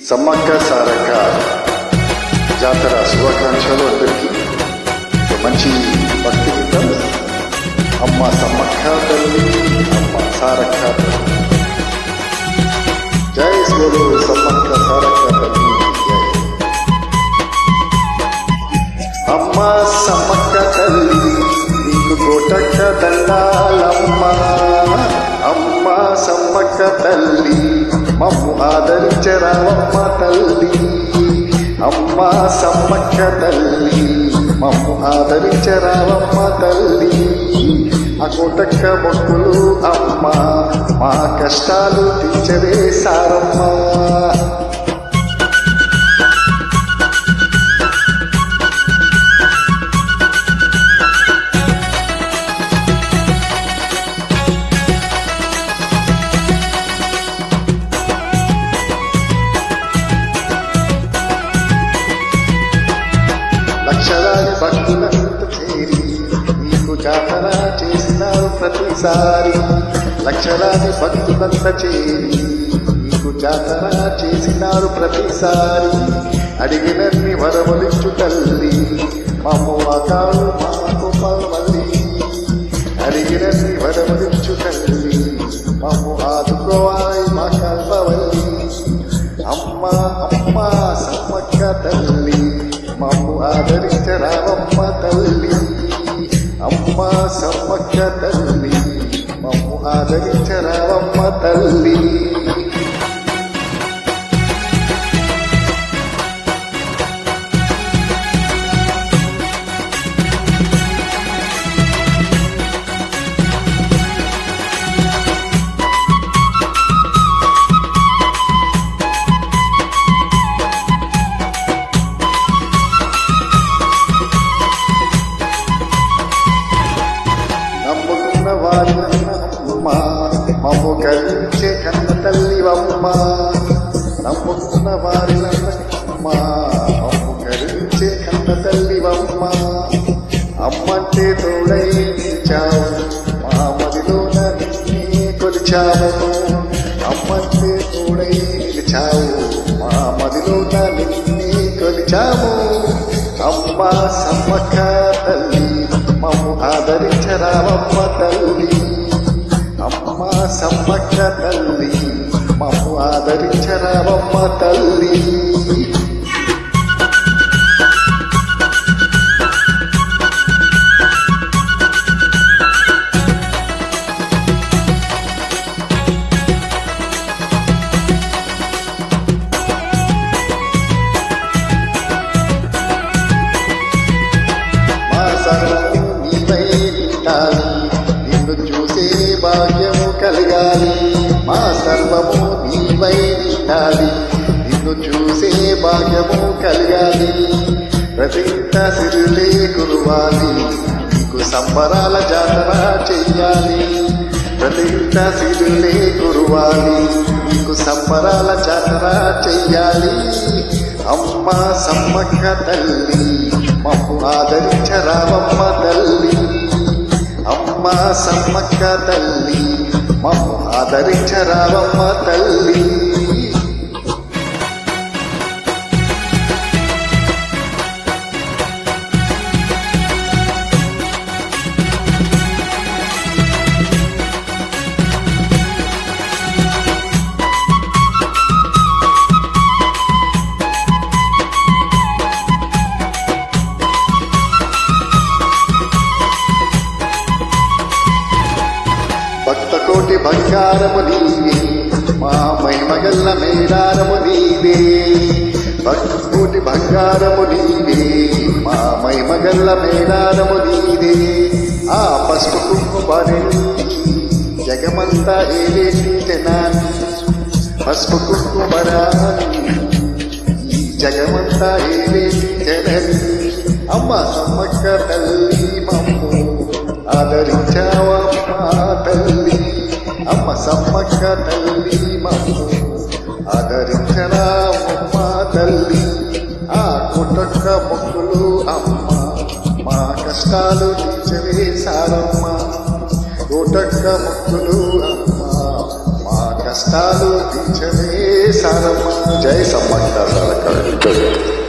సమ్మక్క సారక్క జాతర శుభాకాంక్షలు అందరికీ. మంచి భక్తి గీతం. అమ్మ సమ్మక్క తల్లి, అమ్మ సారక్క తల్లి. జై శ్రీ సమ్మక్క సారక్క తల్లి. అమ్మ సమ్మక్క తల్లి నీకు కోటక్క దండాలమ్మ. అమ్మ సమ్మక్క తల్లి మమ్ము ఆదరించరావమ్మ తల్లి. అమ్మ సమ్మక్క తల్లి మమ్ము ఆదరించరావమ్మ తల్లి. ఆ కోటక్క మొక్కులు అమ్మ మా కష్టాలు తీర్చవే సారమ్మ. లక్షలాది భక్తులంతా చేరి నీకు జాతర చేసినారు ప్రతిసారి. లక్షలాది భక్తులంతా చేరి నీకు జాతర చేసినారు ప్రతిసారి. అడిగినన్ని వరములిచ్చు తల్లి మమ్ము ఆకాడు మా కోపల్లి. అడిగినన్ని వరములిచ్చు తల్లి మమ్ము ఆదుకోవాలి మా కల్పవల్లి. అమ్మ అమ్మ సమ్మక్క తల్లి మమ్ము ఆదరించరావమ్మ తల్లి. అమ్మ సమ్మక్క తల్లి మమ్ము ఆదరించరావమ్మ తల్లి. మమ్ము కలించే కన్న తల్లివమ్మ. నమ్ముకున్న వారినమ్మ మమ్ము కలించే కన్న తల్లివమ్మ. అమ్మంటే తోడై నిలిచావు మా మదిలోన నిన్నే కొలిచావు. అమ్మంటే తోడై నిలిచావు మా మదిలోన నిన్నే కొలిచావు. అమ్మ సమ్మక్క తల్లి మమ్ము ఆదరించరావమ్మ తల్లి. అమ్మ సమ్మక్క తల్లి మమ్ము ఆదరించరావమ్మ తల్లి. మా సర్వము నీవై నిండాలి, నిన్ను చూసే భాగ్యము కలగాలి. మా సర్వము నీవై నిండాలి, నిన్ను చూసే భాగ్యము కలగాలి. ప్రతింట సిరులే కురువాలి, నీకు సంబరాల జాతర చెయ్యాలి. ప్రతింట సిరులే కురువాలి, నీకు సంబరాల జాతర చెయ్యాలి. అమ్మ సమ్మక్క తల్లి మమ్ము ఆదరించరావమ్మ తల్లి. అమ్మ సమ్మక్క తల్లి మమ్ము ఆదరించరావమ్మ తల్లి. భక్తకోటి బంగారము నీవే మా మహిమగల్ల మేడారము నీవే. భక్తకోటి బంగారము నీవే మా మహిమగల్ల మేడారము నీవే. ఆ పసుపు కుంకుమని జగమంతా ఏలేటి తెనాలి. పసుపు కుంకుమరాని ఈ జగమంతా ఏలేటి తెనాలి. అమ్మ సమ్మక్క తల్లి మమ్ము ఆదరించావమ్మ తల్లి. అమ్మ సమ్మక్క తల్లి మమ్ము ఆదరించరావమ్మ తల్లి. ఆ కోటక్క మొక్కులు అమ్మ మా కష్టాలు తీర్చవే సారమ్మ. కోటక్క మొక్కులు అమ్మ మా కష్టాలు తీర్చవే సారమ్మ. జై సమ్మక్క సారక్క.